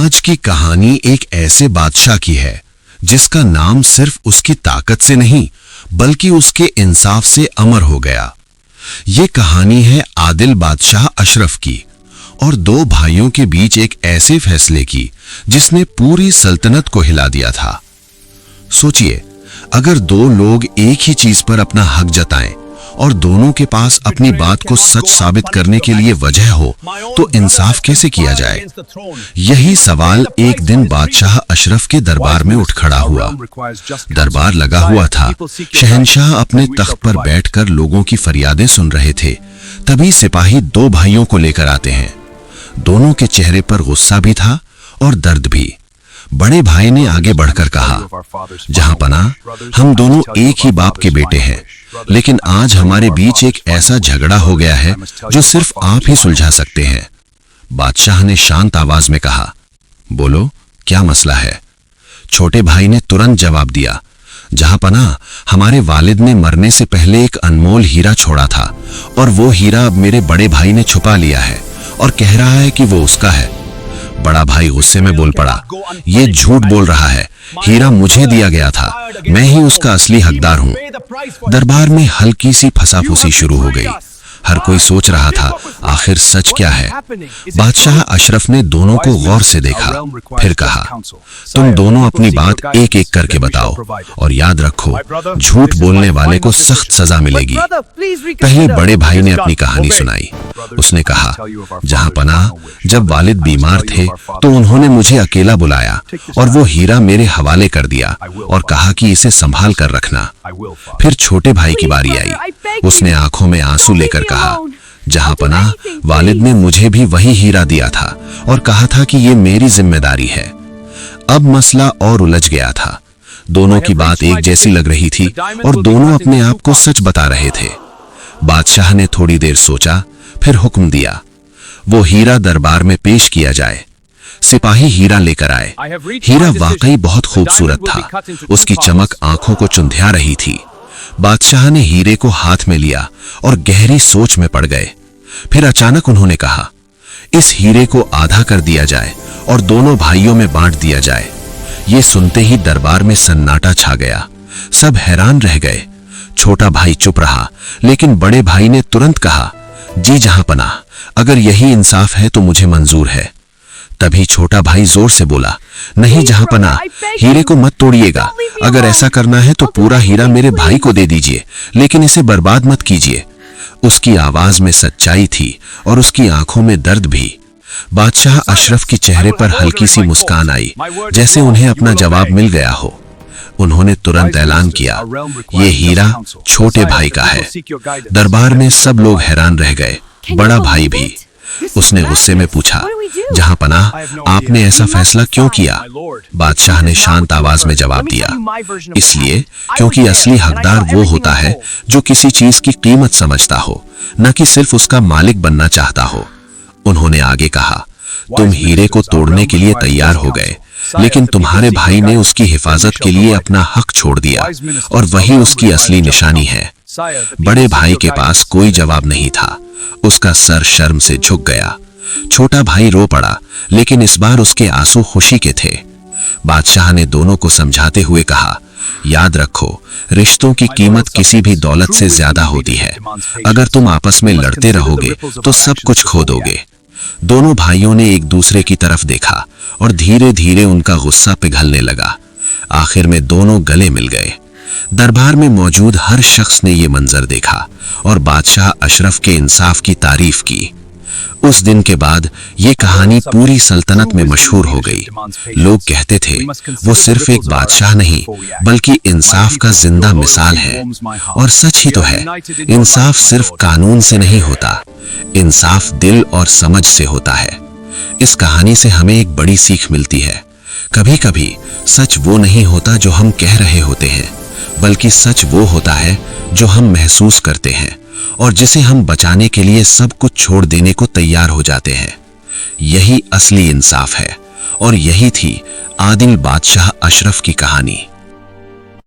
आज की कहानी एक ऐसे बादशाह की है जिसका नाम सिर्फ उसकी ताकत से नहीं बल्कि उसके इंसाफ से अमर हो गया। ये कहानी है आदिल बादशाह अशरफ की और दो भाइयों के बीच एक ऐसे फैसले की जिसने पूरी सल्तनत को हिला दिया था। सोचिए, अगर दो लोग एक ही चीज पर अपना हक जताएं और दोनों के पास अपनी बात को सच साबित करने के लिए वजह हो, तो इंसाफ कैसे किया जाए? यही सवाल एक दिन बादशाह अशरफ के दरबार में उठ खड़ा हुआ। दरबार लगा हुआ था। शहंशाह अपने तख्त पर बैठकर लोगों की फरियादें सुन रहे थे। तभी सिपाही दो भाइयों को लेकर आते हैं। दोनों के चेहरे पर गुस्सा भी था और दर्द भी। बड़े भाई ने आगे बढ़कर कहा, जहां पनाह, हम दोनों एक ही बाप के बेटे हैं, लेकिन आज हमारे बीच एक ऐसा झगड़ा हो गया है जो सिर्फ आप ही सुलझा सकते हैं। बादशाह ने शांत आवाज में कहा, बोलो, क्या मसला है? छोटे भाई ने तुरंत जवाब दिया, जहां पनाह, हमारे वालिद ने मरने से पहले एक अनमोल हीरा छोड़ा था और वो हीरा अब मेरे बड़े भाई ने छुपा लिया है और कह रहा है कि वो उसका है। बड़ा भाई गुस्से में बोल पड़ा, ये झूठ बोल रहा है, हीरा मुझे दिया गया था, मैं ही उसका असली हकदार हूं। दरबार में हल्की सी फसाफुसी शुरू हो गई। हर कोई सोच रहा था आखिर सच क्या है। बादशाह अशरफ ने दोनों को गौर से देखा, फिर कहा, तुम दोनों अपनी बात एक एक करके बताओ और याद रखो, झूठ बोलने वाले को सख्त सजा मिलेगी। पहले बड़े भाई ने अपनी कहानी सुनाई। उसने कहा, जहां पनाह, जब वालिद बीमार थे तो उन्होंने मुझे अकेला बुलाया और वो हीरा मेरे हवाले कर दिया और कहा कि इसे संभाल कर रखना। फिर छोटे भाई की बारी आई। उसने आंखों में आंसू लेकर कहा, जहां पनाह, वालिद ने मुझे भी वही हीरा दिया था और कहा था कि ये मेरी जिम्मेदारी है। अब मसला और उलझ गया था। दोनों की बात एक जैसी लग रही थी और दोनों अपने आप को सच बता रहे थे। बादशाह ने थोड़ी देर सोचा, फिर हुक्म दिया, वो हीरा दरबार में पेश किया जाए। सिपाही हीरा लेकर आए। हीरा वाकई बहुत खूबसूरत था। उसकी चमक आंखों को चुंधिया रही थी। बादशाह ने हीरे को हाथ में लिया और गहरी सोच में पड़ गए। फिर अचानक उन्होंने कहा, इस हीरे को आधा कर दिया जाए और दोनों भाइयों में बांट दिया जाए। ये सुनते ही दरबार में सन्नाटा छा गया। सब हैरान रह गए। छोटा भाई चुप रहा, लेकिन बड़े भाई ने तुरंत कहा, जी जहां पनाह, अगर यही इंसाफ है तो मुझे मंजूर है। तभी छोटा भाई जोर से बोला, नहीं जहां पनाह, हीरे को मत तोड़िएगा। अगर ऐसा करना है तो पूरा हीरा मेरे भाई को दे दीजिए, लेकिन इसे बर्बाद मत कीजिए। उसकी आवाज में सच्चाई थी और उसकी आंखों में दर्द भी। बादशाह अशरफ के चेहरे पर हल्की सी मुस्कान आई, जैसे उन्हें अपना जवाब मिल गया हो। उन्होंने तुरंत ऐलान किया, ये हीरा छोटे भाई का है। दरबार में सब लोग हैरान रह गए, बड़ा भाई भी। उसने गुस्से में पूछा, जहां पनाह, आपने ऐसा फैसला क्यों किया? बादशाह ने शांत आवाज में जवाब दिया, इसलिए क्योंकि असली हकदार वो होता है जो किसी चीज की कीमत समझता हो, न कि सिर्फ उसका मालिक बनना चाहता हो। उन्होंने आगे कहा, तुम हीरे को तोड़ने के लिए तैयार हो गए, लेकिन तुम्हारे भाई ने उसकी हिफाजत के लिए अपना हक छोड़ दिया और वही उसकी असली निशानी है। बड़े भाई के पास कोई जवाब नहीं था। उसका सर शर्म से झुक गया। छोटा भाई रो पड़ा, लेकिन इस बार उसके आंसू खुशी के थे। बादशाह ने दोनों को समझाते हुए कहा, याद रखो, रिश्तों की कीमत किसी भी दौलत से ज्यादा होती है। अगर तुम आपस में लड़ते रहोगे तो सब कुछ खो दोगे। दोनों भाइयों ने एक दूसरे की तरफ देखा और धीरे धीरे उनका गुस्सा पिघलने लगा। आखिर में दोनों गले मिल गए। दरबार में मौजूद हर शख्स ने यह मंजर देखा और बादशाह अशरफ के इंसाफ की तारीफ की। उस दिन के बाद ये कहानी पूरी सल्तनत में मशहूर हो गई। लोग कहते थे, वो सिर्फ एक बादशाह नहीं बल्कि इंसाफ का जिंदा मिसाल है। और सच ही तो है, इंसाफ सिर्फ कानून से नहीं होता, इंसाफ दिल और समझ से होता है। इस कहानी से हमें एक बड़ी सीख मिलती है। कभी कभी सच वो नहीं होता जो हम कह रहे होते हैं, बल्कि सच वो होता है जो हम महसूस करते हैं और जिसे हम बचाने के लिए सब कुछ छोड़ देने को तैयार हो जाते हैं। यही असली इंसाफ है और यही थी आदिल बादशाह अशरफ की कहानी।